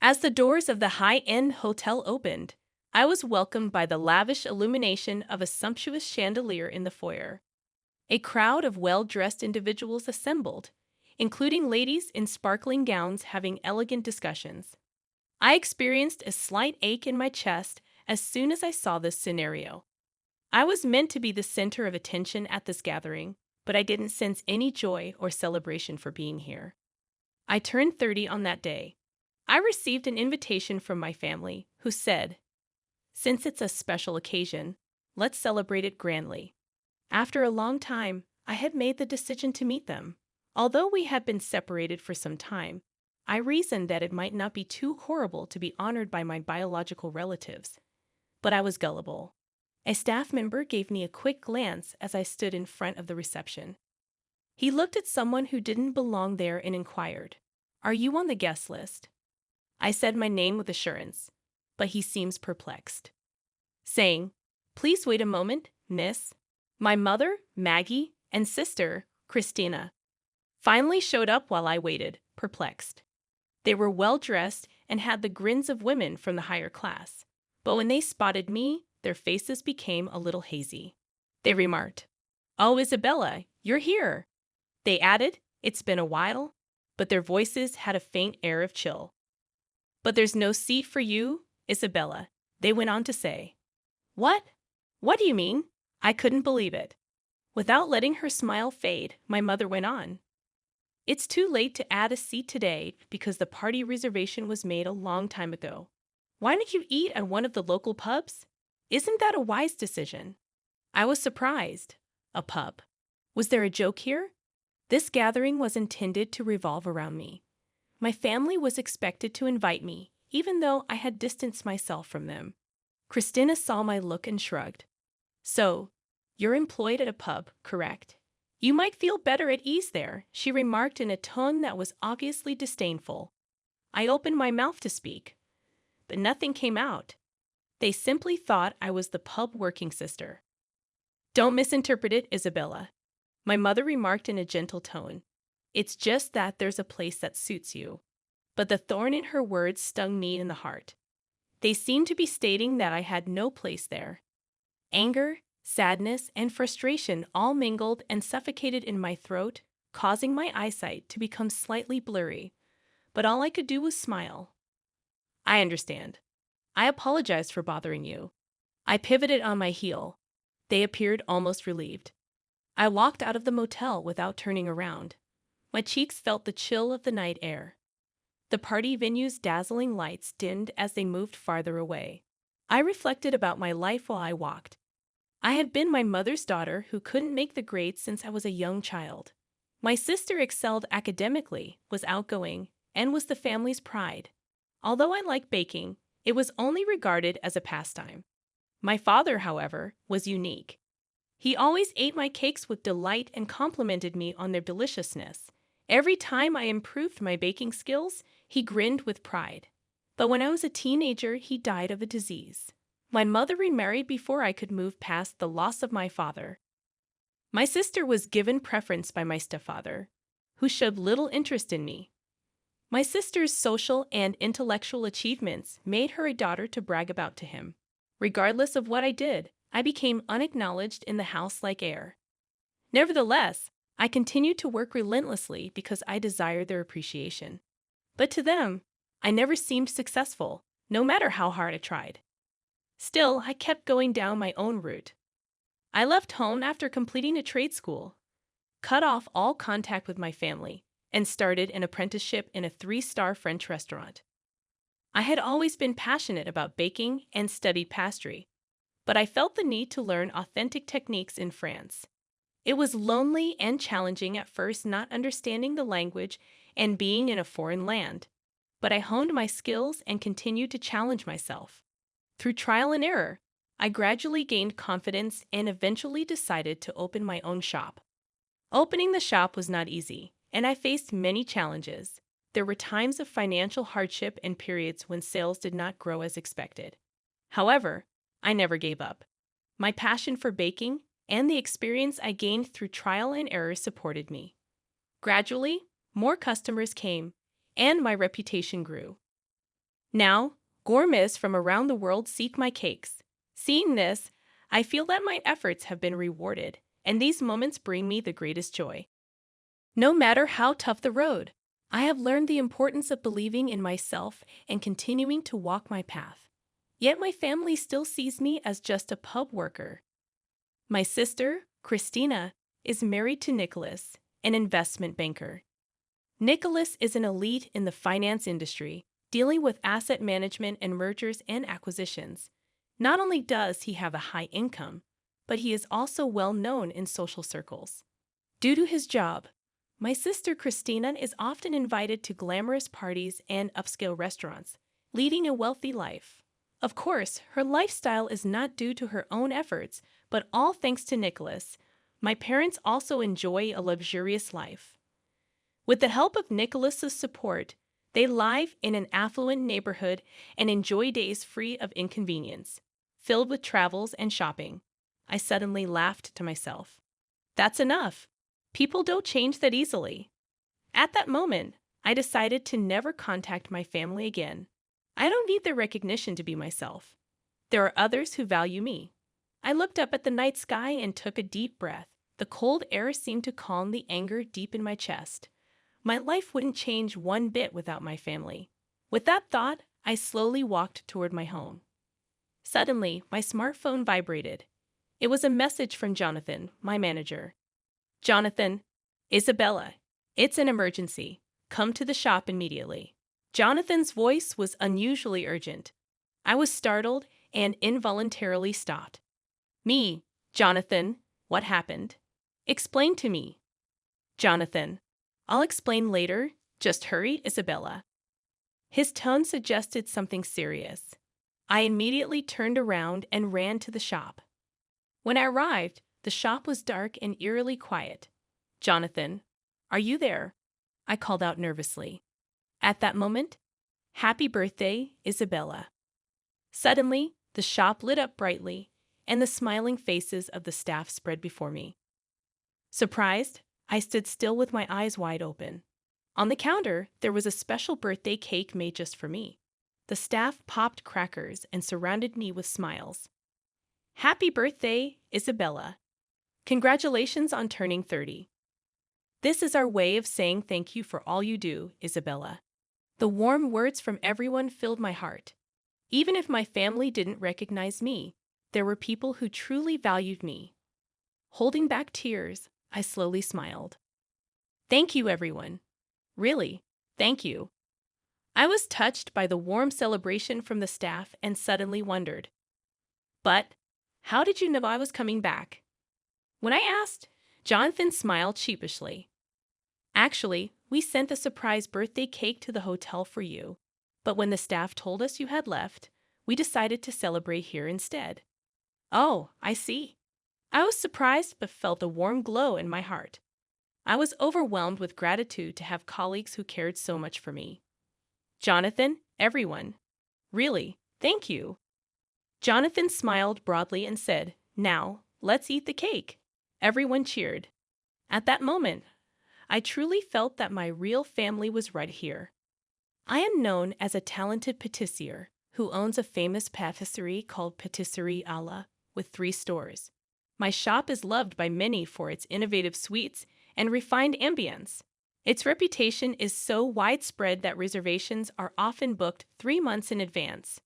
As the doors of the high-end hotel opened, I was welcomed by the lavish illumination of a sumptuous chandelier in the foyer. A crowd of well-dressed individuals assembled, including ladies in sparkling gowns having elegant discussions. I experienced a slight ache in my chest as soon as I saw this scenario. I was meant to be the center of attention at this gathering, but I didn't sense any joy or celebration for being here. I turned 30 on that day. I received an invitation from my family, who said, "Since it's a special occasion, let's celebrate it grandly." After a long time, I had made the decision to meet them. Although we had been separated for some time, I reasoned that it might not be too horrible to be honored by my biological relatives. But I was gullible. A staff member gave me a quick glance as I stood in front of the reception. He looked at someone who didn't belong there and inquired, "Are you on the guest list?" I said my name with assurance, but he seems perplexed, saying, "Please wait a moment, miss." My mother, Maggie, and sister, Christina, finally showed up while I waited, perplexed. They were well-dressed and had the grins of women from the higher class, but when they spotted me, their faces became a little hazy. They remarked, "Oh, Isabella, you're here." They added, "It's been a while," but their voices had a faint air of chill. "But there's no seat for you, Isabella," they went on to say. "What? What do you mean?" I couldn't believe it. Without letting her smile fade, my mother went on. "It's too late to add a seat today because the party reservation was made a long time ago. Why don't you eat at one of the local pubs? Isn't that a wise decision?" I was surprised. A pub. Was there a joke here? This gathering was intended to revolve around me. My family was expected to invite me, even though I had distanced myself from them. Christina saw my look and shrugged. "So, you're employed at a pub, correct? You might feel better at ease there," she remarked in a tone that was obviously disdainful. I opened my mouth to speak, but nothing came out. They simply thought I was the pub working sister. "Don't misinterpret it, Isabella," my mother remarked in a gentle tone. "It's just that there's a place that suits you." But the thorn in her words stung me in the heart. They seemed to be stating that I had no place there. Anger, sadness, and frustration all mingled and suffocated in my throat, causing my eyesight to become slightly blurry. But all I could do was smile. "I understand. I apologize for bothering you." I pivoted on my heel. They appeared almost relieved. I walked out of the motel without turning around. My cheeks felt the chill of the night air. The party venue's dazzling lights dimmed as they moved farther away. I reflected about my life while I walked. I had been my mother's daughter who couldn't make the grades since I was a young child. My sister excelled academically, was outgoing, and was the family's pride. Although I liked baking, it was only regarded as a pastime. My father, however, was unique. He always ate my cakes with delight and complimented me on their deliciousness. Every time I improved my baking skills, he grinned with pride. But when I was a teenager, he died of a disease. My mother remarried before I could move past the loss of my father. My sister was given preference by my stepfather, who showed little interest in me. My sister's social and intellectual achievements made her a daughter to brag about to him. Regardless of what I did, I became unacknowledged in the house like air. Nevertheless, I continued to work relentlessly because I desired their appreciation. But to them, I never seemed successful, no matter how hard I tried. Still, I kept going down my own route. I left home after completing a trade school, cut off all contact with my family, and started an apprenticeship in a 3-star French restaurant. I had always been passionate about baking and studied pastry, but I felt the need to learn authentic techniques in France. It was lonely and challenging at first not understanding the language and being in a foreign land, but I honed my skills and continued to challenge myself. Through trial and error, I gradually gained confidence and eventually decided to open my own shop. Opening the shop was not easy, and I faced many challenges. There were times of financial hardship and periods when sales did not grow as expected. However, I never gave up. My passion for baking and the experience I gained through trial and error supported me. Gradually, more customers came, and my reputation grew. Now, gourmets from around the world seek my cakes. Seeing this, I feel that my efforts have been rewarded, and these moments bring me the greatest joy. No matter how tough the road, I have learned the importance of believing in myself and continuing to walk my path. Yet my family still sees me as just a pub worker. My sister, Christina, is married to Nicholas, an investment banker. Nicholas is an elite in the finance industry, dealing with asset management and mergers and acquisitions. Not only does he have a high income, but he is also well known in social circles. Due to his job, my sister Christina is often invited to glamorous parties and upscale restaurants, leading a wealthy life. Of course, her lifestyle is not due to her own efforts, but all thanks to Nicholas. My parents also enjoy a luxurious life. With the help of Nicholas's support, they live in an affluent neighborhood and enjoy days free of inconvenience, filled with travels and shopping. I suddenly laughed to myself. That's enough. People don't change that easily. At that moment, I decided to never contact my family again. I don't need their recognition to be myself. There are others who value me. I looked up at the night sky and took a deep breath. The cold air seemed to calm the anger deep in my chest. My life wouldn't change one bit without my family. With that thought, I slowly walked toward my home. Suddenly, my smartphone vibrated. It was a message from Jonathan, my manager. Jonathan, Isabella, it's an emergency. Come to the shop immediately. Jonathan's voice was unusually urgent. I was startled and involuntarily stopped. Me, Jonathan, what happened? Explain to me. Jonathan, I'll explain later. Just hurry, Isabella. His tone suggested something serious. I immediately turned around and ran to the shop. When I arrived, the shop was dark and eerily quiet. Jonathan, are you there? I called out nervously. At that moment, happy birthday, Isabella. Suddenly, the shop lit up brightly, and the smiling faces of the staff spread before me. Surprised, I stood still with my eyes wide open. On the counter, there was a special birthday cake made just for me. The staff popped crackers and surrounded me with smiles. Happy birthday, Isabella. Congratulations on turning 30. This is our way of saying thank you for all you do, Isabella. The warm words from everyone filled my heart. Even if my family didn't recognize me, there were people who truly valued me. Holding back tears, I slowly smiled. Thank you, everyone. Really, thank you. I was touched by the warm celebration from the staff and suddenly wondered. But how did you know I was coming back? When I asked, Jonathan smiled sheepishly. Actually, we sent a surprise birthday cake to the hotel for you, but when the staff told us you had left, we decided to celebrate here instead. Oh, I see. I was surprised but felt a warm glow in my heart. I was overwhelmed with gratitude to have colleagues who cared so much for me. Jonathan, everyone. Really, thank you. Jonathan smiled broadly and said, Now, let's eat the cake. Everyone cheered. At that moment, I truly felt that my real family was right here. I am known as a talented patissier who owns a famous patisserie called Patisserie AITA with 3 stores. My shop is loved by many for its innovative sweets and refined ambience. Its reputation is so widespread that reservations are often booked 3 months in advance.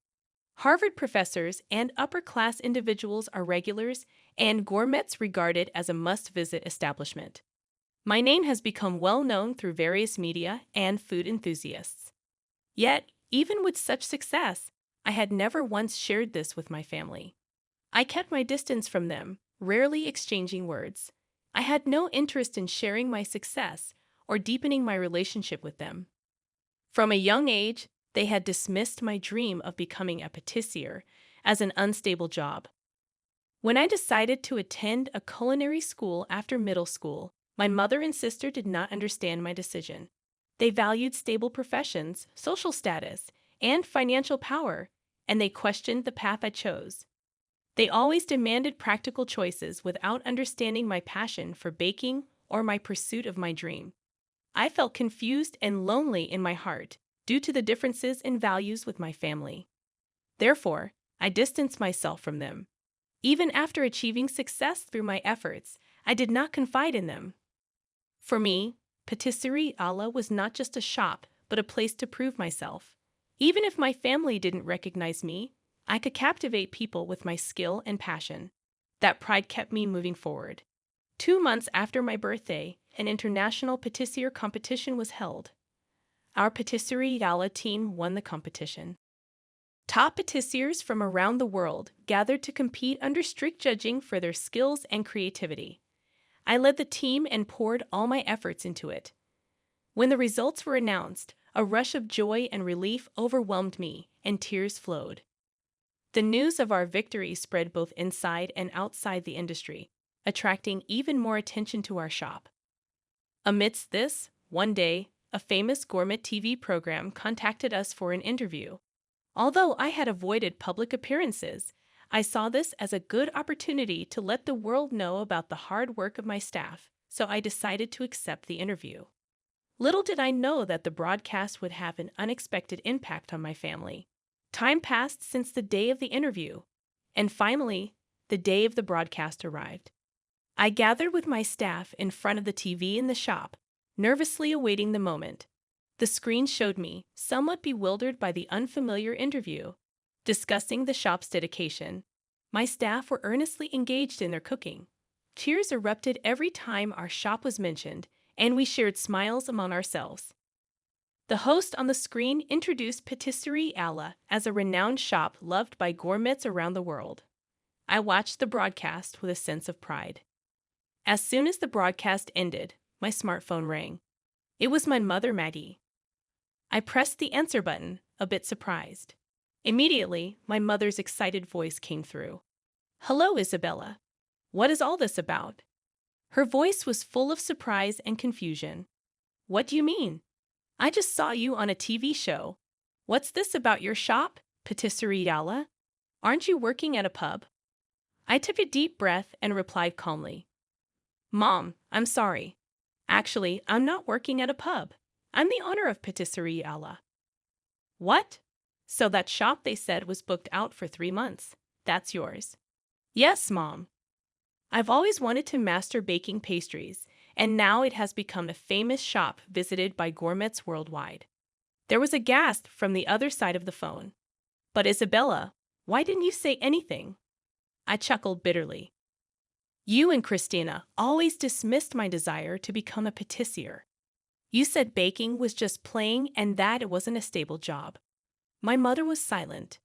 Harvard professors and upper-class individuals are regulars, and gourmets regarded as a must-visit establishment. My name has become well known through various media and food enthusiasts. Yet, even with such success, I had never once shared this with my family. I kept my distance from them, rarely exchanging words. I had no interest in sharing my success or deepening my relationship with them. From a young age, they had dismissed my dream of becoming a patissier as an unstable job. When I decided to attend a culinary school after middle school, my mother and sister did not understand my decision. They valued stable professions, social status, and financial power, and they questioned the path I chose. They always demanded practical choices without understanding my passion for baking or my pursuit of my dream. I felt confused and lonely in my heart, due to the differences in values with my family. Therefore, I distanced myself from them. Even after achieving success through my efforts, I did not confide in them. For me, Patisserie AITA was not just a shop, but a place to prove myself. Even if my family didn't recognize me, I could captivate people with my skill and passion. That pride kept me moving forward. 2 months after my birthday, an international patissier competition was held. Our Patisserie AITA team won the competition. Top patissiers from around the world gathered to compete under strict judging for their skills and creativity. I led the team and poured all my efforts into it. When the results were announced, a rush of joy and relief overwhelmed me, and tears flowed. The news of our victory spread both inside and outside the industry, attracting even more attention to our shop. Amidst this, one day, a famous gourmet TV program contacted us for an interview. Although I had avoided public appearances, I saw this as a good opportunity to let the world know about the hard work of my staff, so I decided to accept the interview. Little did I know that the broadcast would have an unexpected impact on my family. Time passed since the day of the interview, and finally, the day of the broadcast arrived. I gathered with my staff in front of the TV in the shop, nervously awaiting the moment. The screen showed me, somewhat bewildered by the unfamiliar interview, discussing the shop's dedication. My staff were earnestly engaged in their cooking. Cheers erupted every time our shop was mentioned, and we shared smiles among ourselves. The host on the screen introduced Patisserie AITA as a renowned shop loved by gourmets around the world. I watched the broadcast with a sense of pride. As soon as the broadcast ended, my smartphone rang. It was my mother, Maggie. I pressed the answer button, a bit surprised. Immediately, my mother's excited voice came through. "Hello, Isabella. What is all this about?" Her voice was full of surprise and confusion. "What do you mean? I just saw you on a TV show. What's this about your shop, Patisserie AITA? Aren't you working at a pub?" I took a deep breath and replied calmly. "Mom, I'm sorry. Actually, I'm not working at a pub. I'm the owner of Patisserie AITA." "What? So that shop they said was booked out for 3 months. That's yours?" "Yes, Mom. I've always wanted to master baking pastries, and now it has become a famous shop visited by gourmets worldwide." There was a gasp from the other side of the phone. "But Isabella, why didn't you say anything?" I chuckled bitterly. "You and Christina always dismissed my desire to become a patissier. You said baking was just playing and that it wasn't a stable job." My mother was silent.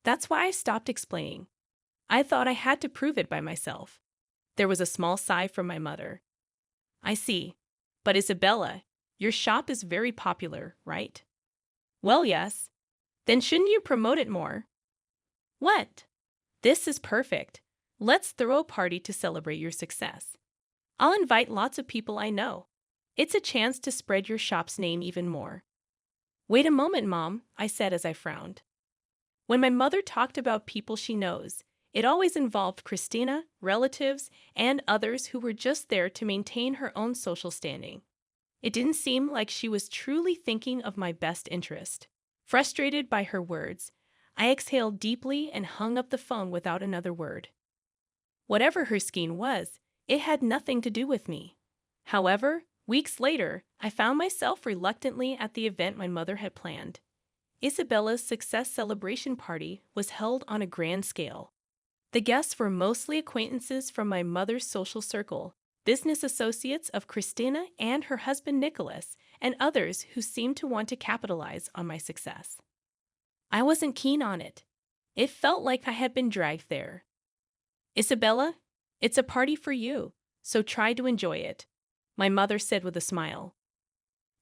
That's why I stopped explaining. I thought I had to prove it by myself. There was a small sigh from my mother. "I see. But Isabella, your shop is very popular, right?" "Well, yes. Then shouldn't you promote it more?" "What? This is perfect. Let's throw a party to celebrate your success. I'll invite lots of people I know. It's a chance to spread your shop's name even more." "Wait a moment, Mom," I said as I frowned. When my mother talked about people she knows, it always involved Christina, relatives, and others who were just there to maintain her own social standing. It didn't seem like she was truly thinking of my best interest. Frustrated by her words, I exhaled deeply and hung up the phone without another word. Whatever her scheme was, it had nothing to do with me. However, weeks later, I found myself reluctantly at the event my mother had planned. Isabella's success celebration party was held on a grand scale. The guests were mostly acquaintances from my mother's social circle, business associates of Christina and her husband Nicholas, and others who seemed to want to capitalize on my success. I wasn't keen on it. It felt like I had been dragged there. "Isabella, it's a party for you, so try to enjoy it," my mother said with a smile.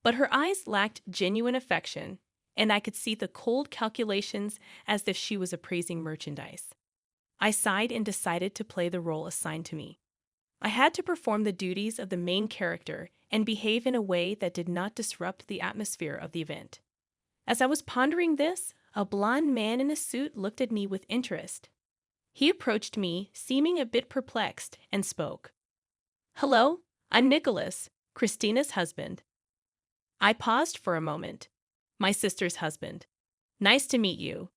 But her eyes lacked genuine affection, and I could see the cold calculations as if she was appraising merchandise. I sighed and decided to play the role assigned to me. I had to perform the duties of the main character and behave in a way that did not disrupt the atmosphere of the event. As I was pondering this, a blond man in a suit looked at me with interest. He approached me, seeming a bit perplexed, and spoke. "Hello, I'm Nicholas, Christina's husband." I paused for a moment. my sister's husband. Nice to meet you.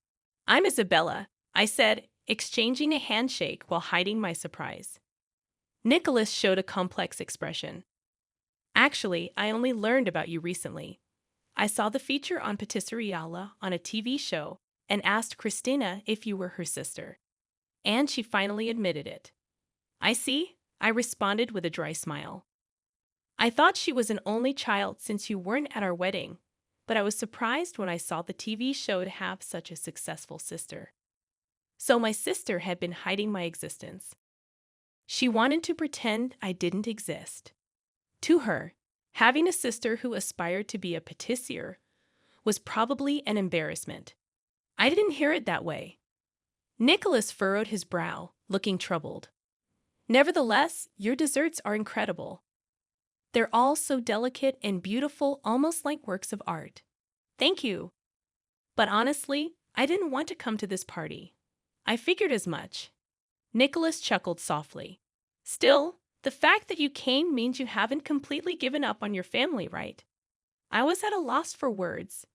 I'm Isabella, I said, exchanging a handshake while hiding my surprise. Nicholas showed a complex expression. Actually, I only learned about you recently. I saw the feature on Patisserie Yala on a TV show and asked Christina if you were her sister. And she finally admitted it. I see, I responded with a dry smile. I thought she was an only child since you weren't at our wedding, but I was surprised when I saw the TV show to have such a successful sister. So my sister had been hiding my existence. She wanted to pretend I didn't exist. To her, having a sister who aspired to be a patissier was probably an embarrassment. I didn't hear it that way. Nicholas furrowed his brow, looking troubled. Nevertheless, your desserts are incredible. They're all so delicate and beautiful, almost like works of art. Thank you. But honestly, I didn't want to come to this party. I figured as much. Nicholas chuckled softly. Still, the fact that you came means you haven't completely given up on your family, right? I was at a loss for words.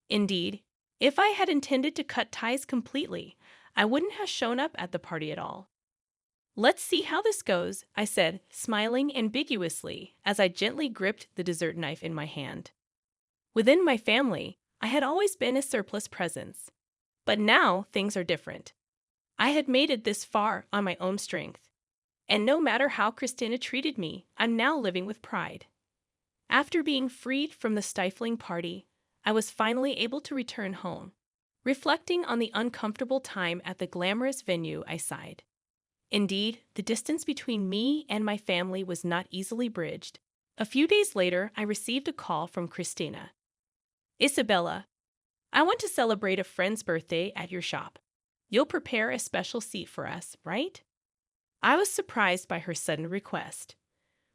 Indeed, if I had intended to cut ties completely, I wouldn't have shown up at the party at all. Let's see how this goes, I said, smiling ambiguously as I gently gripped the dessert knife in my hand. Within my family, I had always been a surplus presence. But now things are different. I had made it this far on my own strength. And no matter how Christina treated me, I'm now living with pride. After being freed from the stifling party, I was finally able to return home. Reflecting on the uncomfortable time at the glamorous venue, I sighed. Indeed, the distance between me and my family was not easily bridged. A few days later, I received a call from Christina. Isabella, I want to celebrate a friend's birthday at your shop. You'll prepare a special seat for us, right? I was surprised by her sudden request.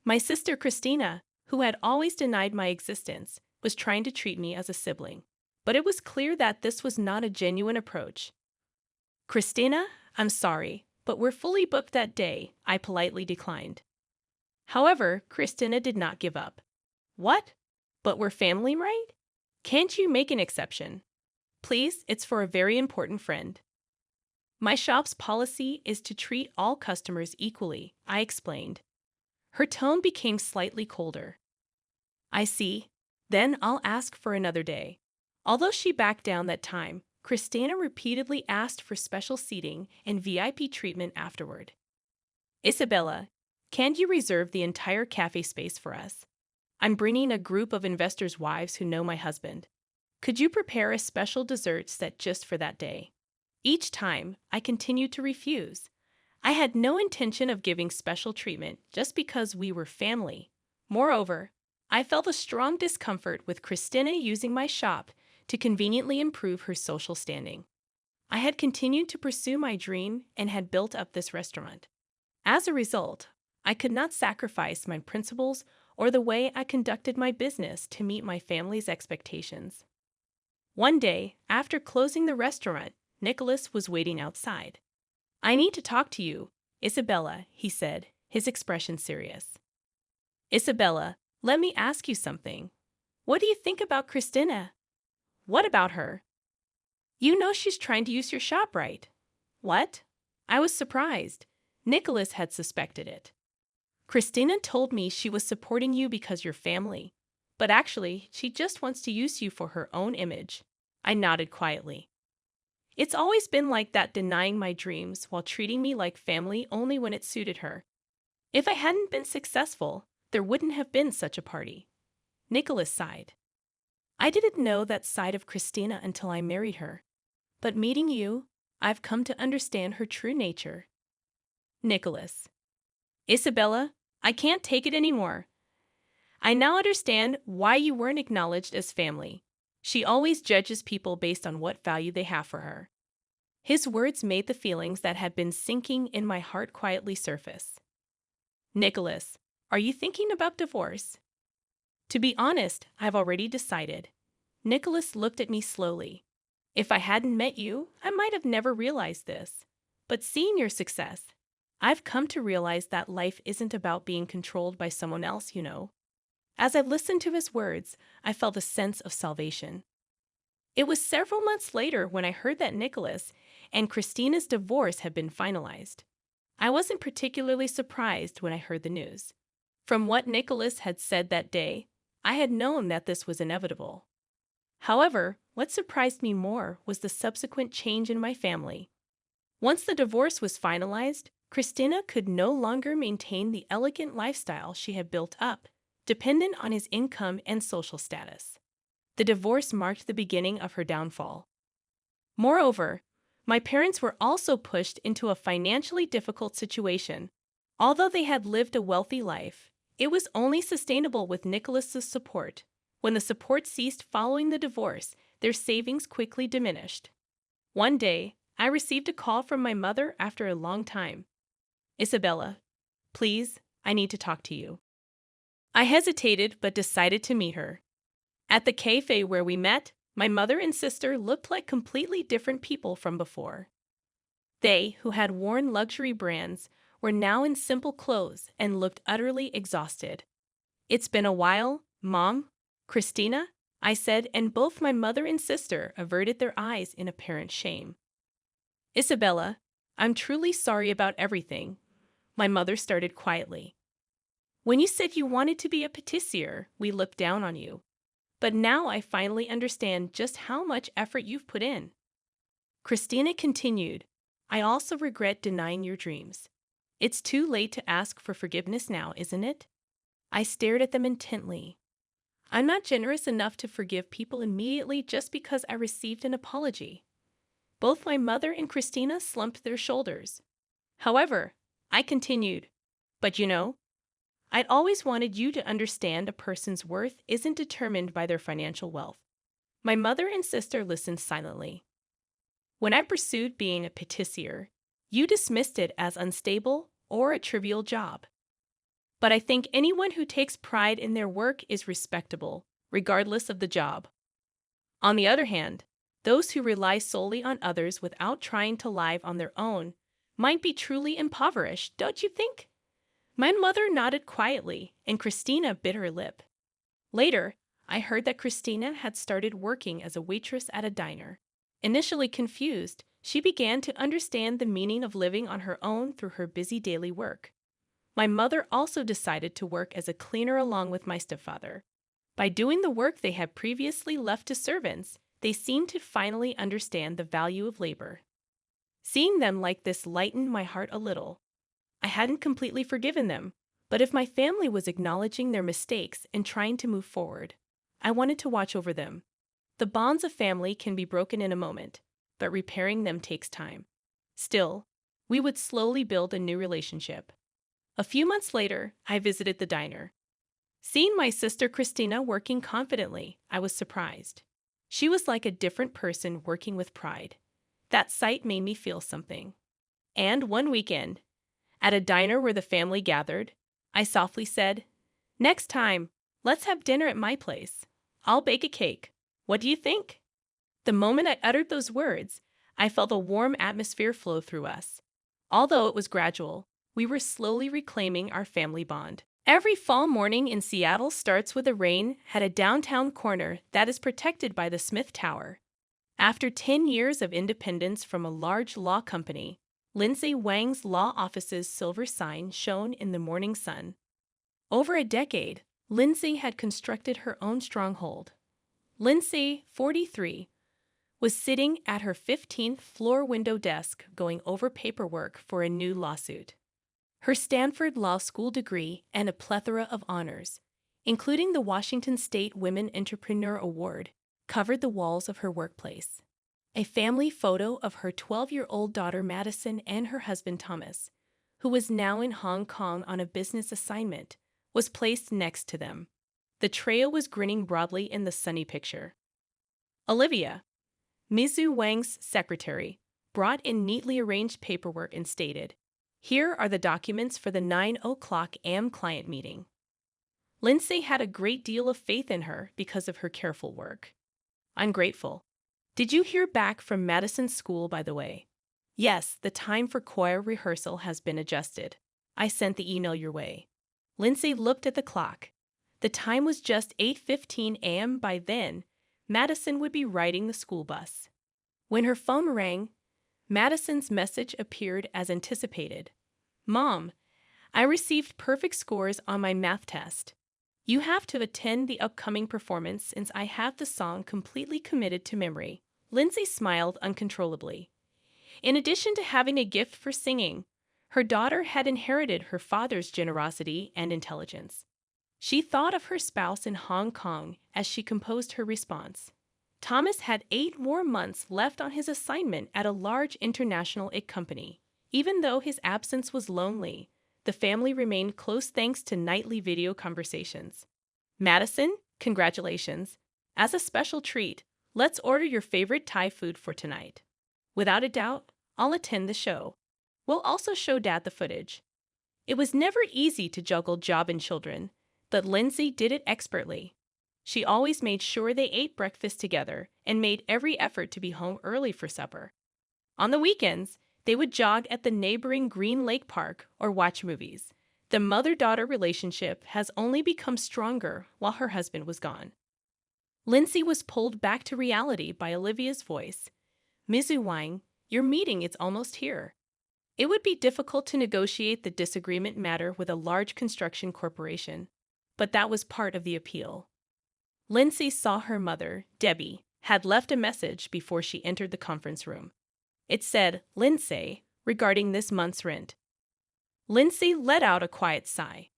My sister Christina, who had always denied my existence, was trying to treat me as a sibling. But it was clear that this was not a genuine approach. Christina, I'm sorry, but we're fully booked that day, I politely declined. However, Christina did not give up. What? But we're family, right? Can't you make an exception? Please, it's for a very important friend. My shop's policy is to treat all customers equally, I explained. Her tone became slightly colder. I see. Then I'll ask for another day. Although she backed down that time, Christina repeatedly asked for special seating and VIP treatment afterward. Isabella, can you reserve the entire cafe space for us? I'm bringing a group of investors' wives who know my husband. Could you prepare a special dessert set just for that day? Each time, I continued to refuse. I had no intention of giving special treatment just because we were family. Moreover, I felt a strong discomfort with Christina using my shop to conveniently improve her social standing. I had continued to pursue my dream and had built up this restaurant. As a result, I could not sacrifice my principles or the way I conducted my business to meet my family's expectations. One day, after closing the restaurant, Nicholas was waiting outside. I need to talk to you, Isabella, he said, his expression serious. Isabella, let me ask you something. What do you think about Christina? What about her? You know she's trying to use your shop, right? What? I was surprised. Nicholas had suspected it. Christina told me she was supporting you because you're family, but actually, she just wants to use you for her own image. I nodded quietly. It's always been like that, denying my dreams while treating me like family only when it suited her. If I hadn't been successful, there wouldn't have been such a party. Nicholas sighed. I didn't know that side of Christina until I married her. But meeting you, I've come to understand her true nature. Nicholas. Isabella, I can't take it anymore. I now understand why you weren't acknowledged as family. She always judges people based on what value they have for her. His words made the feelings that had been sinking in my heart quietly surface. Nicholas, are you thinking about divorce? To be honest, I've already decided. Nicholas looked at me slowly. If I hadn't met you, I might have never realized this. But seeing your success, I've come to realize that life isn't about being controlled by someone else, you know. As I listened to his words, I felt a sense of salvation. It was several months later when I heard that Nicholas and Christina's divorce had been finalized. I wasn't particularly surprised when I heard the news. From what Nicholas had said that day, I had known that this was inevitable. However, what surprised me more was the subsequent change in my family. Once the divorce was finalized, Christina could no longer maintain the elegant lifestyle she had built up, dependent on his income and social status. The divorce marked the beginning of her downfall. Moreover, my parents were also pushed into a financially difficult situation. Although they had lived a wealthy life, it was only sustainable with Nicholas's support. When the support ceased following the divorce, their savings quickly diminished. One day, I received a call from my mother after a long time. "Isabella, please, I need to talk to you." I hesitated but decided to meet her. At the cafe where we met, my mother and sister looked like completely different people from before. They, who had worn luxury brands, were now in simple clothes and looked utterly exhausted. "It's been a while, Mom. Christina," I said, and both my mother and sister averted their eyes in apparent shame. "Isabella, I'm truly sorry about everything," my mother started quietly. "When you said you wanted to be a patissier, we looked down on you. But now I finally understand just how much effort you've put in." Christina continued, "I also regret denying your dreams. It's too late to ask for forgiveness now, isn't it?" I stared at them intently. I'm not generous enough to forgive people immediately just because I received an apology. Both my mother and Christina slumped their shoulders. However, I continued, "But you know, I'd always wanted you to understand a person's worth isn't determined by their financial wealth." My mother and sister listened silently. "When I pursued being a patissier, you dismissed it as unstable or a trivial job. But I think anyone who takes pride in their work is respectable, regardless of the job. On the other hand, those who rely solely on others without trying to live on their own might be truly impoverished, don't you think?" My mother nodded quietly, and Christina bit her lip. Later, I heard that Christina had started working as a waitress at a diner. Initially confused, she began to understand the meaning of living on her own through her busy daily work. My mother also decided to work as a cleaner along with my stepfather. By doing the work they had previously left to servants, they seemed to finally understand the value of labor. Seeing them like this lightened my heart a little. I hadn't completely forgiven them, but if my family was acknowledging their mistakes and trying to move forward, I wanted to watch over them. The bonds of family can be broken in a moment, but repairing them takes time. Still, we would slowly build a new relationship. A few months later, I visited the diner. Seeing my sister Christina working confidently, I was surprised. She was like a different person working with pride. That sight made me feel something. And one weekend, at a diner where the family gathered, I softly said, "Next time, let's have dinner at my place. I'll bake a cake. What do you think?" The moment I uttered those words, I felt a warm atmosphere flow through us. Although it was gradual, we were slowly reclaiming our family bond. Every fall morning in Seattle starts with a rain at a downtown corner that is protected by the Smith Tower. After 10 years of independence from a large law company, Lindsay Wang's law office's silver sign shone in the morning sun. Over a decade, Lindsay had constructed her own stronghold. Lindsay, 43, was sitting at her 15th floor window desk going over paperwork for a new lawsuit. Her Stanford Law School degree and a plethora of honors, including the Washington State Women Entrepreneur Award, covered the walls of her workplace. A family photo of her 12-year-old daughter Madison and her husband Thomas, who was now in Hong Kong on a business assignment, was placed next to them. The trio was grinning broadly in the sunny picture. Olivia, Mizu Wang's secretary, brought in neatly arranged paperwork and stated, "Here are the documents for the 9 o'clock a.m. client meeting." Lindsay had a great deal of faith in her because of her careful work. "I'm grateful. Did you hear back from Madison's school, by the way?" "Yes, the time for choir rehearsal has been adjusted. I sent the email your way." Lindsay looked at the clock. The time was just 8:15 a.m. by then. Madison would be riding the school bus. When her phone rang, Madison's message appeared as anticipated. "Mom, I received perfect scores on my math test. You have to attend the upcoming performance since I have the song completely committed to memory." Lindsay smiled uncontrollably. In addition to having a gift for singing, her daughter had inherited her father's generosity and intelligence. She thought of her spouse in Hong Kong as she composed her response. Thomas had 8 more months left on his assignment at a large international IT company. Even though his absence was lonely, the family remained close thanks to nightly video conversations. "Madison, congratulations. As a special treat, let's order your favorite Thai food for tonight. Without a doubt, I'll attend the show. We'll also show Dad the footage." It was never easy to juggle job and children, but Lindsay did it expertly. She always made sure they ate breakfast together and made every effort to be home early for supper. On the weekends, they would jog at the neighboring Green Lake Park or watch movies. The mother-daughter relationship has only become stronger while her husband was gone. Lindsay was pulled back to reality by Olivia's voice. "Mizu Wang, your meeting is almost here." It would be difficult to negotiate the disagreement matter with a large construction corporation, but that was part of the appeal. Lindsay saw her mother, Debbie, had left a message before she entered the conference room. It said, "Lindsay, regarding this month's rent." Lindsay let out a quiet sigh.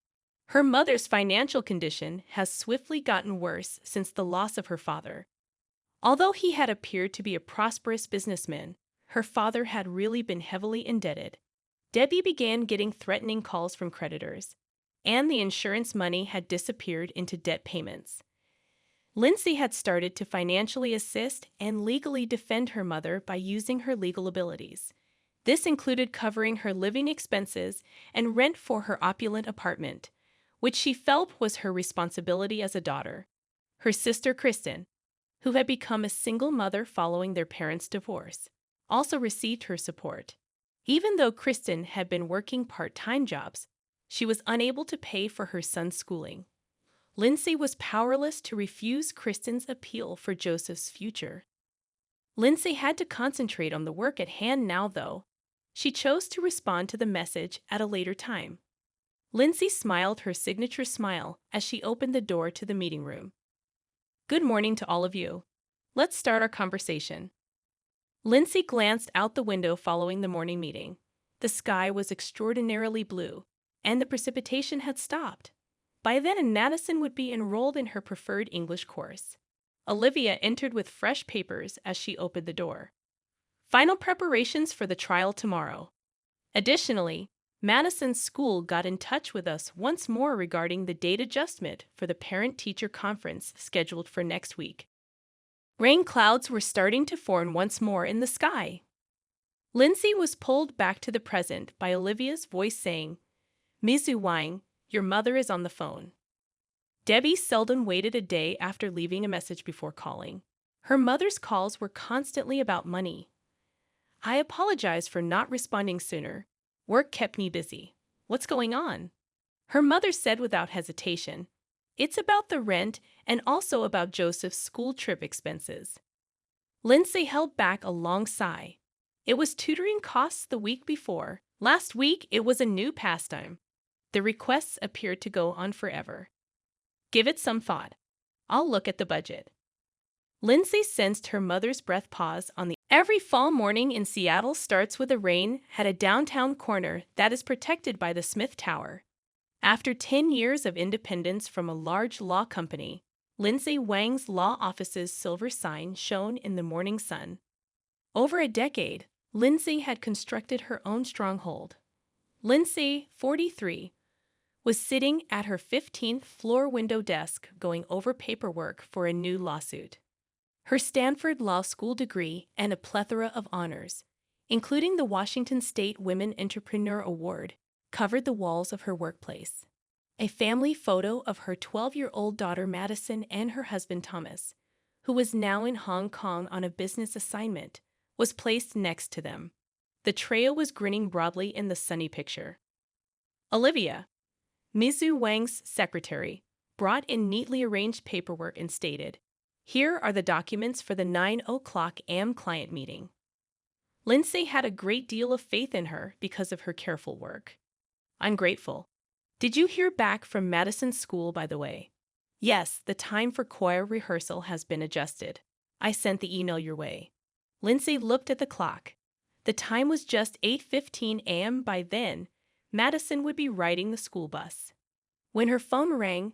Her mother's financial condition has swiftly gotten worse since the loss of her father. Although he had appeared to be a prosperous businessman, her father had really been heavily indebted. Debbie began getting threatening calls from creditors, and the insurance money had disappeared into debt payments. Lindsay had started to financially assist and legally defend her mother by using her legal abilities. This included covering her living expenses and rent for her opulent apartment, which she felt was her responsibility as a daughter. Her sister Kristen, who had become a single mother following their parents' divorce, also received her support. Even though Kristen had been working part-time jobs, she was unable to pay for her son's schooling. Lindsay was powerless to refuse Kristen's appeal for Joseph's future. Lindsay had to concentrate on the work at hand now, though. She chose to respond to the message at a later time. Lindsay smiled her signature smile as she opened the door to the meeting room. "Good morning to all of you. Let's start our conversation." Lindsay glanced out the window following the morning meeting. The sky was extraordinarily blue, and the precipitation had stopped. By then, Madison would be enrolled in her preferred English course. Olivia entered with fresh papers as she opened the door. "Final preparations for the trial tomorrow." Additionally, Madison's school got in touch with us once more regarding the date adjustment for the parent-teacher conference scheduled for next week. Rain clouds were starting to form once more in the sky. Lindsay was pulled back to the present by Olivia's voice saying, "Mizu Wang, your mother is on the phone." Debbie seldom waited a day after leaving a message before calling. Her mother's calls were constantly about money. "I apologize for not responding sooner. Work kept me busy. What's going on?" Her mother said without hesitation, "It's about the rent and also about Joseph's school trip expenses." Lindsay held back a long sigh. It was tutoring costs the week before. Last week, it was a new pastime. The requests appeared to go on forever. "Give it some thought. I'll look at the budget." Lindsay sensed her mother's breath pause on the every fall morning in Seattle starts with a rain had a downtown corner that is protected by the Smith Tower. After 10 years of independence from a large law company, Lindsay Wang's law office's silver sign shone in the morning sun. Over a decade, Lindsay had constructed her own stronghold. Lindsay, 43, was sitting at her 15th floor window desk going over paperwork for a new lawsuit. Her Stanford Law School degree and a plethora of honors, including the Washington State Women Entrepreneur Award, covered the walls of her workplace. A family photo of her 12-year-old daughter Madison and her husband Thomas, who was now in Hong Kong on a business assignment, was placed next to them. The trio was grinning broadly in the sunny picture. Olivia, Mizu Wang's secretary, brought in neatly arranged paperwork and stated, Here are the documents for the 9 a.m. client meeting. Lindsay had a great deal of faith in her because of her careful work. I'm grateful. Did you hear back from Madison's school, by the way? Yes, the time for choir rehearsal has been adjusted. I sent the email your way. Lindsay looked at the clock. The time was just 8:15 a.m. By then, Madison would be riding the school bus. When her phone rang,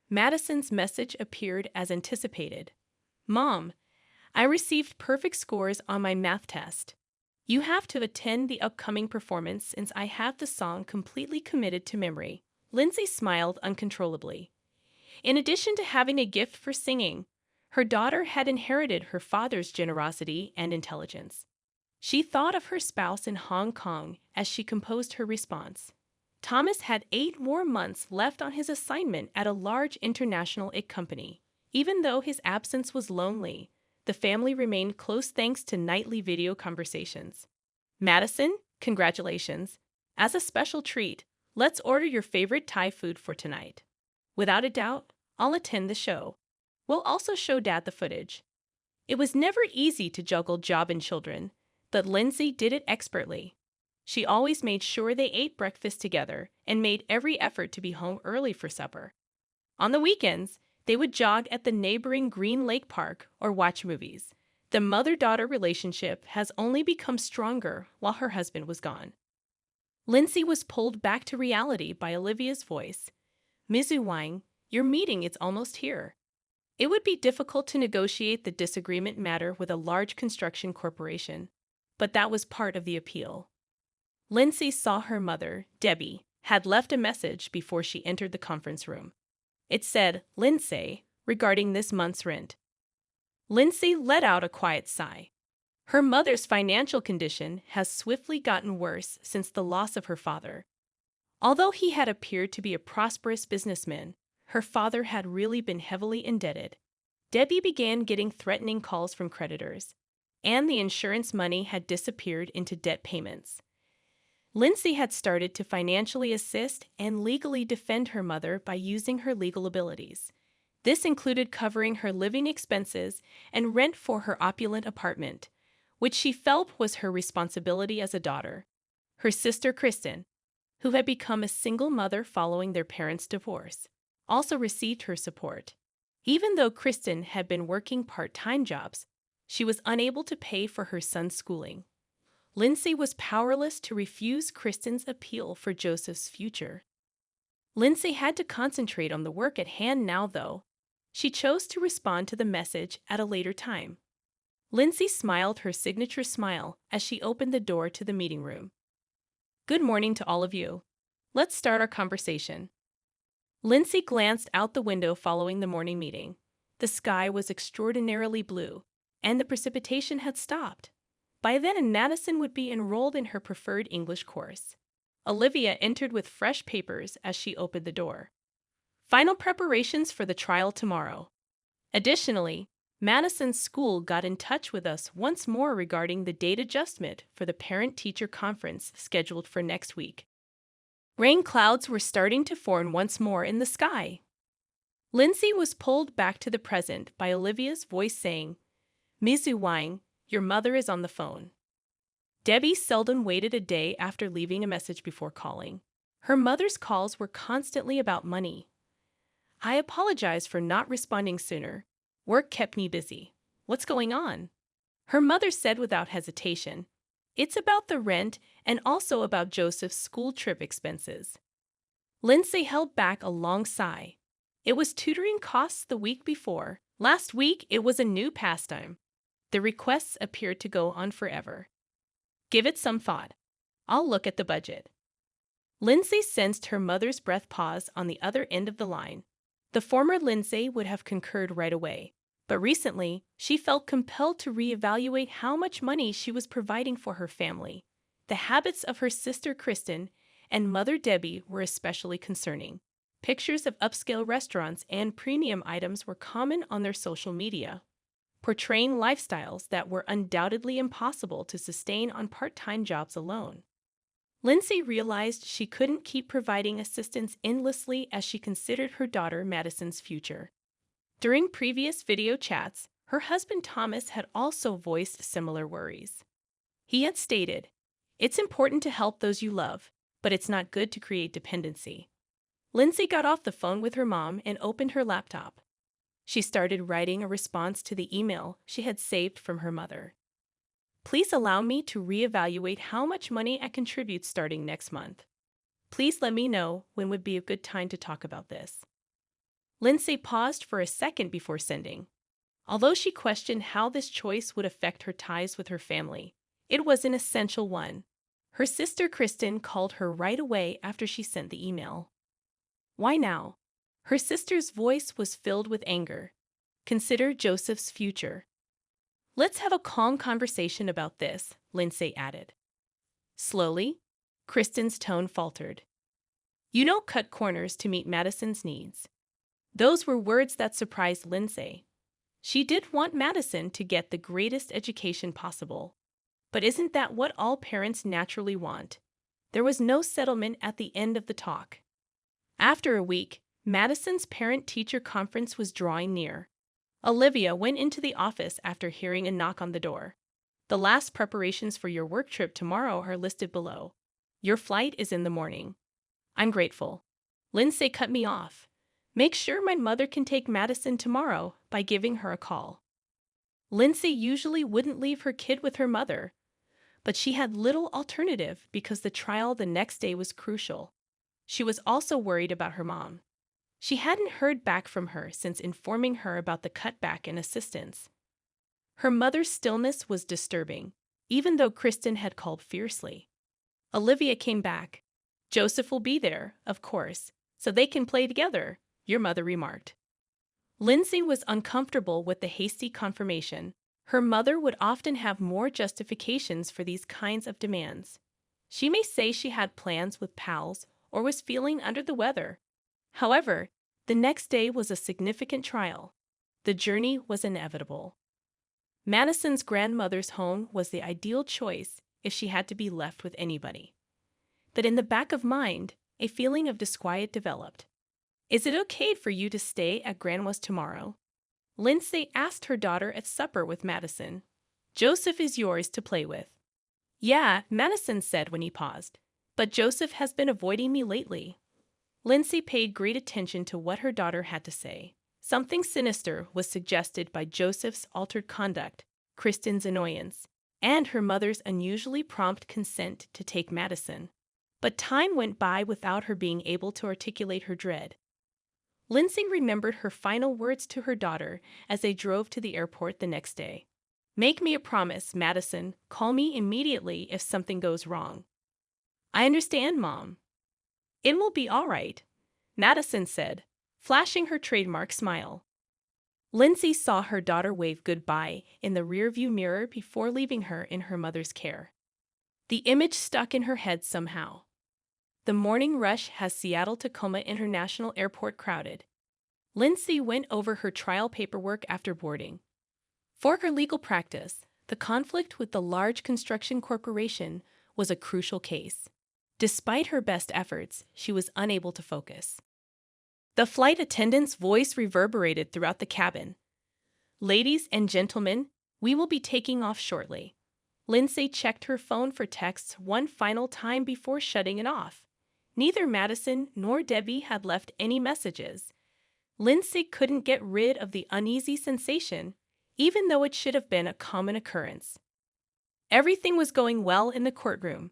Madison's message appeared as anticipated. Mom, I received perfect scores on my math test. You have to attend the upcoming performance since I have the song completely committed to memory. Lindsay smiled uncontrollably. In addition to having a gift for singing, her daughter had inherited her father's generosity and intelligence. She thought of her spouse in Hong Kong as she composed her response. Thomas had 8 more months left on his assignment at a large international company. Even though his absence was lonely, the family remained close thanks to nightly video conversations. Madison, congratulations. As a special treat, let's order your favorite Thai food for tonight. Without a doubt, I'll attend the show. We'll also show Dad the footage. It was never easy to juggle job and children, but Lindsay did it expertly. She always made sure they ate breakfast together and made every effort to be home early for supper. On the weekends, they would jog at the neighboring Green Lake Park or watch movies. The mother-daughter relationship has only become stronger while her husband was gone. Lindsay was pulled back to reality by Olivia's voice. Ms. Wang, your meeting is almost here. It would be difficult to negotiate the disagreement matter with a large construction corporation, but that was part of the appeal. Lindsay saw her mother, Debbie, had left a message before she entered the conference room. It said, Lindsay, regarding this month's rent. Lindsay let out a quiet sigh. Her mother's financial condition has swiftly gotten worse since the loss of her father. Although he had appeared to be a prosperous businessman, her father had really been heavily indebted. Debbie began getting threatening calls from creditors, and the insurance money had disappeared into debt payments. Lindsay had started to financially assist and legally defend her mother by using her legal abilities. This included covering her living expenses and rent for her opulent apartment, which she felt was her responsibility as a daughter. Her sister Kristen, who had become a single mother following their parents' divorce, also received her support. Even though Kristen had been working part-time jobs, she was unable to pay for her son's schooling. Lindsay was powerless to refuse Kristen's appeal for Joseph's future. Lindsay had to concentrate on the work at hand now, though. She chose to respond to the message at a later time. Lindsay smiled her signature smile as she opened the door to the meeting room. Good morning to all of you. Let's start our conversation. Lindsay glanced out the window following the morning meeting. The sky was extraordinarily blue, and the precipitation had stopped. By then, Madison would be enrolled in her preferred English course. Olivia entered with fresh papers as she opened the door. Final preparations for the trial tomorrow. Additionally, Madison's school got in touch with us once more regarding the date adjustment for the parent-teacher conference scheduled for next week. Rain clouds were starting to form once more in the sky. Lindsay was pulled back to the present by Olivia's voice saying, Ms. Wang, your mother is on the phone. Debbie seldom waited a day after leaving a message before calling. Her mother's calls were constantly about money. I apologize for not responding sooner. Work kept me busy. What's going on? Her mother said without hesitation. It's about the rent and also about Joseph's school trip expenses. Lindsay held back a long sigh. It was tutoring costs the week before. Last week, it was a new pastime. The requests appeared to go on forever. Give it some thought. I'll look at the budget. Lindsay sensed her mother's breath pause on the other end of the line. The former Lindsay would have concurred right away, but recently she felt compelled to reevaluate how much money she was providing for her family. The habits of her sister Kristen and mother Debbie were especially concerning. Pictures of upscale restaurants and premium items were common on their social media, portraying lifestyles that were undoubtedly impossible to sustain on part-time jobs alone. Lindsay realized she couldn't keep providing assistance endlessly as she considered her daughter Madison's future. During previous video chats, her husband Thomas had also voiced similar worries. He had stated, "It's important to help those you love, but it's not good to create dependency." Lindsay got off the phone with her mom and opened her laptop. She started writing a response to the email she had saved from her mother. "Please allow me to reevaluate how much money I contribute starting next month. Please let me know when would be a good time to talk about this." Lindsay paused for a second before sending. Although she questioned how this choice would affect her ties with her family, it was an essential one. Her sister Kristen called her right away after she sent the email. "Why now?" Her sister's voice was filled with anger. "Consider Joseph's future." "Let's have a calm conversation about this," Lindsay added. Slowly, Kristen's tone faltered. "You don't cut corners to meet Madison's needs." Those were words that surprised Lindsay. She did want Madison to get the greatest education possible. But isn't that what all parents naturally want? There was no settlement at the end of the talk. After a week, Madison's parent-teacher conference was drawing near. Olivia went into the office after hearing a knock on the door. "The last preparations for your work trip tomorrow are listed below. Your flight is in the morning." "I'm grateful." Lindsay cut me off. "Make sure my mother can take Madison tomorrow by giving her a call." Lindsay usually wouldn't leave her kid with her mother, but she had little alternative because the trial the next day was crucial. She was also worried about her mom. She hadn't heard back from her since informing her about the cutback in assistance. Her mother's stillness was disturbing, even though Kristen had called fiercely. Olivia came back. "Joseph will be there, of course, so they can play together," your mother remarked. Lindsay was uncomfortable with the hasty confirmation. Her mother would often have more justifications for these kinds of demands. She may say she had plans with pals or was feeling under the weather. However, the next day was a significant trial. The journey was inevitable. Madison's grandmother's home was the ideal choice if she had to be left with anybody. But in the back of mind, a feeling of disquiet developed. "Is it okay for you to stay at Grandma's tomorrow?" Lindsay asked her daughter at supper with Madison. "Joseph is yours to play with." "Yeah," Madison said when he paused, "but Joseph has been avoiding me lately." Lindsay paid great attention to what her daughter had to say. Something sinister was suggested by Joseph's altered conduct, Kristen's annoyance, and her mother's unusually prompt consent to take Madison. But time went by without her being able to articulate her dread. Lindsay remembered her final words to her daughter as they drove to the airport the next day. "Make me a promise, Madison. Call me immediately if something goes wrong." "I understand, Mom." "It will be all right," Madison said, flashing her trademark smile. Lindsay saw her daughter wave goodbye in the rearview mirror before leaving her in her mother's care. The image stuck in her head somehow. The morning rush has Seattle-Tacoma International Airport crowded. Lindsay went over her trial paperwork after boarding. For her legal practice, the conflict with the large construction corporation was a crucial case. Despite her best efforts, she was unable to focus. The flight attendant's voice reverberated throughout the cabin. "Ladies and gentlemen, we will be taking off shortly." Lindsay checked her phone for texts one final time before shutting it off. Neither Madison nor Debbie had left any messages. Lindsay couldn't get rid of the uneasy sensation, even though it should have been a common occurrence. Everything was going well in the courtroom.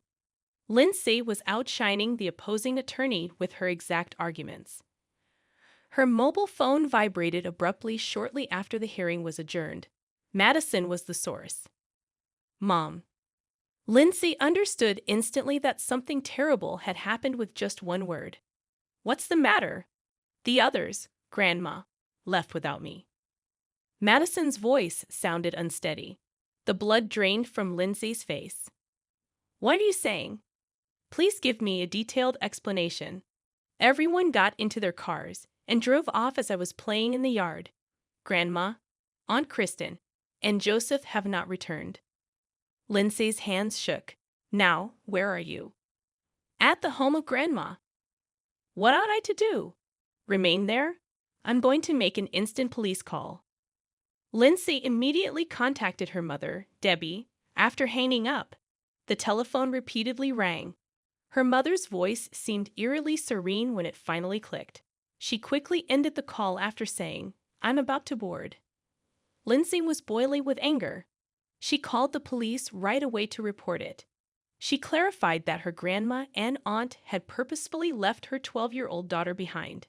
Lindsay was outshining the opposing attorney with her exact arguments. Her mobile phone vibrated abruptly shortly after the hearing was adjourned. Madison was the source. "Mom." Lindsay understood instantly that something terrible had happened with just one word. "What's the matter?" "The others, Grandma, left without me." Madison's voice sounded unsteady. The blood drained from Lindsay's face. "What are you saying? Please give me a detailed explanation." "Everyone got into their cars and drove off as I was playing in the yard. Grandma, Aunt Kristen, and Joseph have not returned." Lindsay's hands shook. "Now, where are you?" "At the home of Grandma." "What ought I to do? Remain there?" I'm going to make an instant police call. Lindsay immediately contacted her mother, Debbie, after hanging up. The telephone repeatedly rang. Her mother's voice seemed eerily serene when it finally clicked. She quickly ended the call after saying, "I'm about to board." Lindsay was boiling with anger. She called the police right away to report it. She clarified that her grandma and aunt had purposefully left her 12-year-old daughter behind.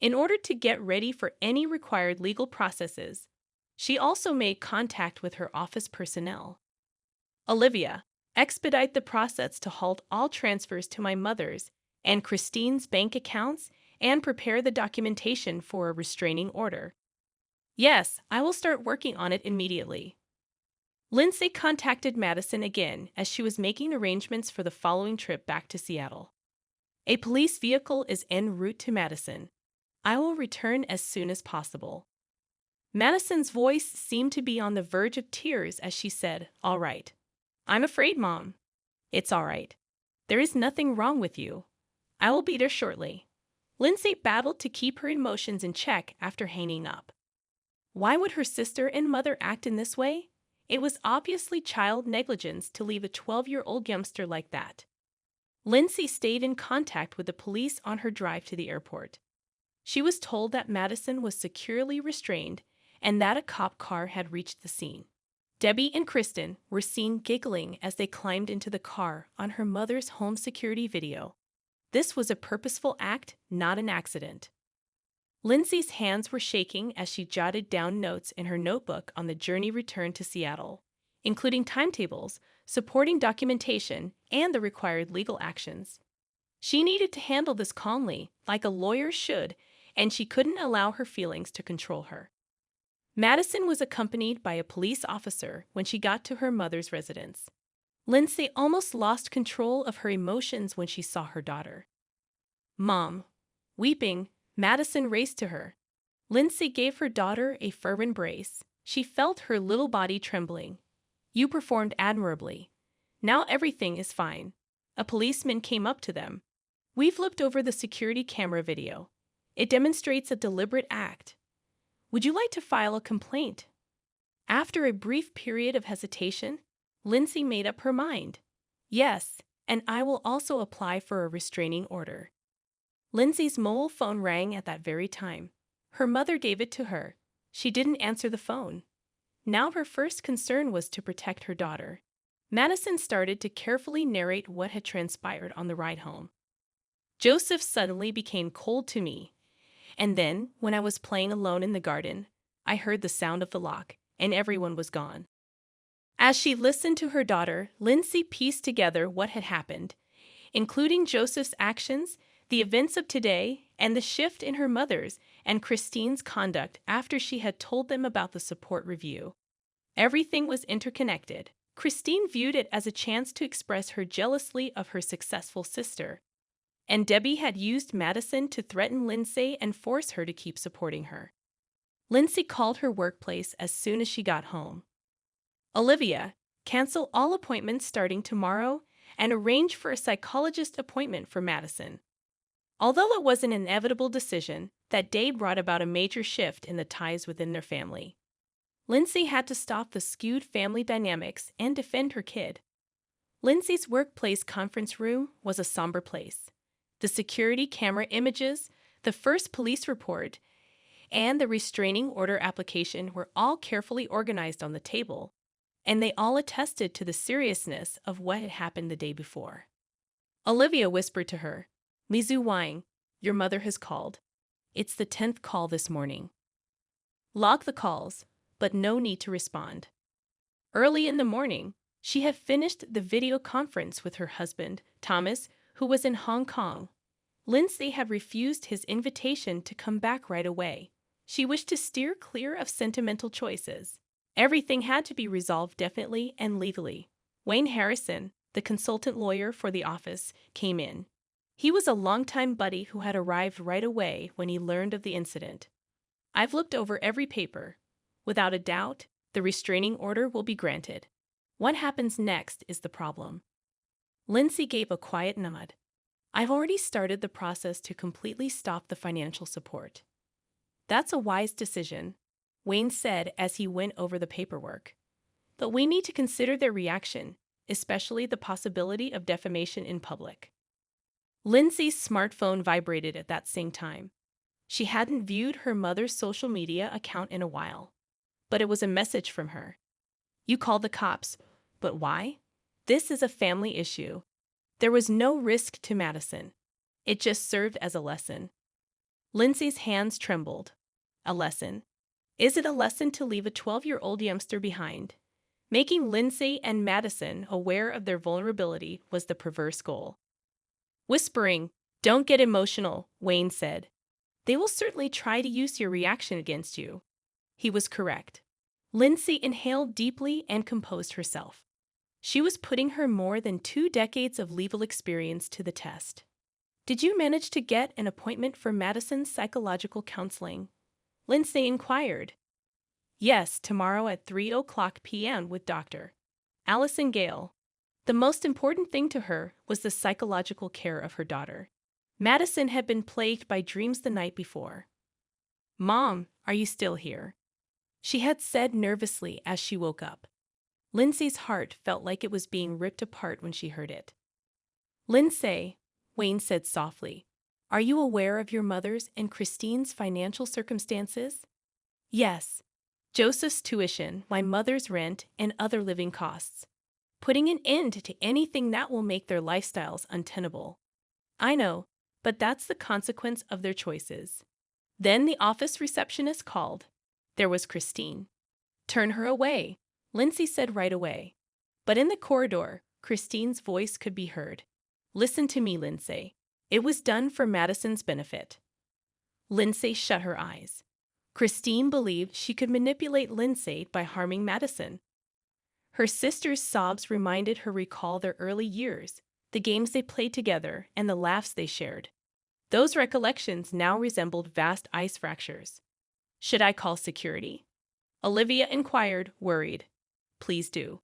In order to get ready for any required legal processes, she also made contact with her office personnel. "Olivia, expedite the process to halt all transfers to my mother's and Christine's bank accounts and prepare the documentation for a restraining order." "Yes, I will start working on it immediately." Lindsay contacted Madison again as she was making arrangements for the following trip back to Seattle. "A police vehicle is en route to Madison. I will return as soon as possible." Madison's voice seemed to be on the verge of tears as she said, "All right." "I'm afraid, Mom." "It's all right. There is nothing wrong with you. I will be there shortly." Lindsay battled to keep her emotions in check after hanging up. Why would her sister and mother act in this way? It was obviously child negligence to leave a 12-year-old youngster like that. Lindsay stayed in contact with the police on her drive to the airport. She was told that Madison was securely restrained and that a cop car had reached the scene. Debbie and Kristen were seen giggling as they climbed into the car on her mother's home security video. This was a purposeful act, not an accident. Lindsay's hands were shaking as she jotted down notes in her notebook on the journey return to Seattle, including timetables, supporting documentation, and the required legal actions. She needed to handle this calmly, like a lawyer should, and she couldn't allow her feelings to control her. Madison was accompanied by a police officer when she got to her mother's residence. Lindsay almost lost control of her emotions when she saw her daughter. "Mom." Weeping, Madison raced to her. Lindsay gave her daughter a firm embrace. She felt her little body trembling. "You performed admirably. Now everything is fine." A policeman came up to them. "We've looked over the security camera video. It demonstrates a deliberate act. Would you like to file a complaint?" After a brief period of hesitation, Lindsay made up her mind. "Yes, and I will also apply for a restraining order." Lindsay's mobile phone rang at that very time. Her mother gave it to her. She didn't answer the phone. Now her first concern was to protect her daughter. Madison started to carefully narrate what had transpired on the ride home. "Joseph suddenly became cold to me. And then, when I was playing alone in the garden, I heard the sound of the lock, and everyone was gone." As she listened to her daughter, Lindsay pieced together what had happened, including Joseph's actions, the events of today, and the shift in her mother's and Christine's conduct after she had told them about the support review. Everything was interconnected. Christine viewed it as a chance to express her jealousy of her successful sister, and Debbie had used Madison to threaten Lindsay and force her to keep supporting her. Lindsay called her workplace as soon as she got home. "Olivia, cancel all appointments starting tomorrow and arrange for a psychologist appointment for Madison." Although it was an inevitable decision, that day brought about a major shift in the ties within their family. Lindsay had to stop the skewed family dynamics and defend her kid. Lindsay's workplace conference room was a somber place. The security camera images, the first police report, and the restraining order application were all carefully organized on the table, and they all attested to the seriousness of what had happened the day before. Olivia whispered to her, "Mizu Wang, your mother has called. It's the 10th call this morning. Log the calls, but no need to respond." Early in the morning, she had finished the video conference with her husband, Thomas, who was in Hong Kong. Lindsay had refused his invitation to come back right away. She wished to steer clear of sentimental choices. Everything had to be resolved definitely and legally. Wayne Harrison, the consultant lawyer for the office, came in. He was a longtime buddy who had arrived right away when he learned of the incident. "I've looked over every paper. Without a doubt, the restraining order will be granted. What happens next is the problem." Lindsay gave a quiet nod. "I've already started the process to completely stop the financial support." That's a wise decision, Wayne said as he went over the paperwork. But we need to consider their reaction, especially the possibility of defamation in public. Lindsay's smartphone vibrated at that same time. She hadn't viewed her mother's social media account in a while. But it was a message from her. You called the cops. But why? This is a family issue. There was no risk to Madison. It just served as a lesson. Lindsay's hands trembled. A lesson. Is it a lesson to leave a 12-year-old youngster behind? Making Lindsay and Madison aware of their vulnerability was the perverse goal. Whispering, "Don't get emotional," Wayne said. "They will certainly try to use your reaction against you." He was correct. Lindsay inhaled deeply and composed herself. She was putting her more than 2 decades of legal experience to the test. "Did you manage to get an appointment for Madison's psychological counseling?" Lindsay inquired. "Yes, tomorrow at 3:00 p.m. with Dr. Allison Gale." The most important thing to her was the psychological care of her daughter. Madison had been plagued by dreams the night before. "Mom, are you still here?" she had said nervously as she woke up. Lindsay's heart felt like it was being ripped apart when she heard it. "Lindsay," Wayne said softly, "are you aware of your mother's and Christine's financial circumstances?" "Yes. Joseph's tuition, my mother's rent, and other living costs. Putting an end to anything that will make their lifestyles untenable." "I know, but that's the consequence of their choices." Then the office receptionist called. There was Christine. "Turn her away," Lindsay said right away. But in the corridor, Christine's voice could be heard. "Listen to me, Lindsay. It was done for Madison's benefit." Lindsay shut her eyes. Christine believed she could manipulate Lindsay by harming Madison. Her sister's sobs reminded her recall their early years, the games they played together, and the laughs they shared. Those recollections now resembled vast ice fractures. "Should I call security?" Olivia inquired, worried. "Please do."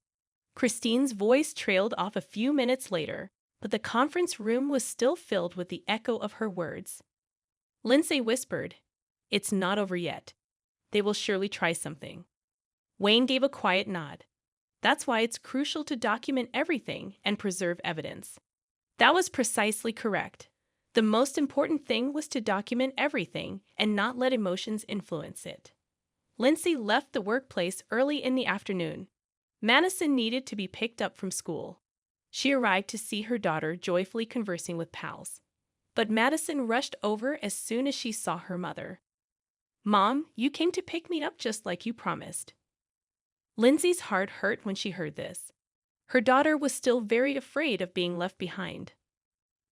Christine's voice trailed off a few minutes later, but the conference room was still filled with the echo of her words. Lindsay whispered, "It's not over yet. They will surely try something." Wayne gave a quiet nod. "That's why it's crucial to document everything and preserve evidence." That was precisely correct. The most important thing was to document everything and not let emotions influence it. Lindsay left the workplace early in the afternoon. Madison needed to be picked up from school. She arrived to see her daughter joyfully conversing with pals. But Madison rushed over as soon as she saw her mother. "Mom, you came to pick me up just like you promised." Lindsay's heart hurt when she heard this. Her daughter was still very afraid of being left behind.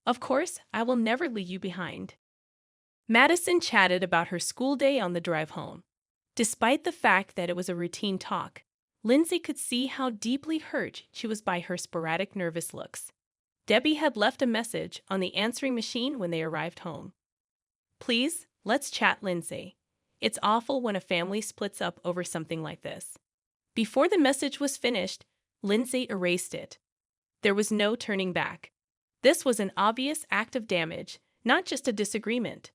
"Of course, I will never leave you behind." Madison chatted about her school day on the drive home. Despite the fact that it was a routine talk, Lindsay could see how deeply hurt she was by her sporadic nervous looks. Debbie had left a message on the answering machine when they arrived home. "Please, let's chat, Lindsay. It's awful when a family splits up over something like this." Before the message was finished, Lindsay erased it. There was no turning back. This was an obvious act of damage, not just a disagreement.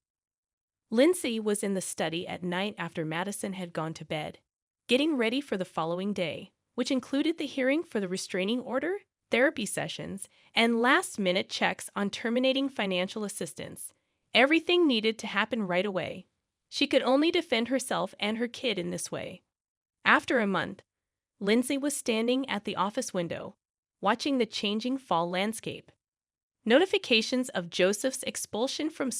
Lindsay was in the study at night after Madison had gone to bed, getting ready for the following day, which included the hearing for the restraining order, therapy sessions, and last-minute checks on terminating financial assistance. Everything needed to happen right away. She could only defend herself and her kid in this way. After a month, Lindsay was standing at the office window, watching the changing fall landscape. Notifications of Joseph's expulsion from school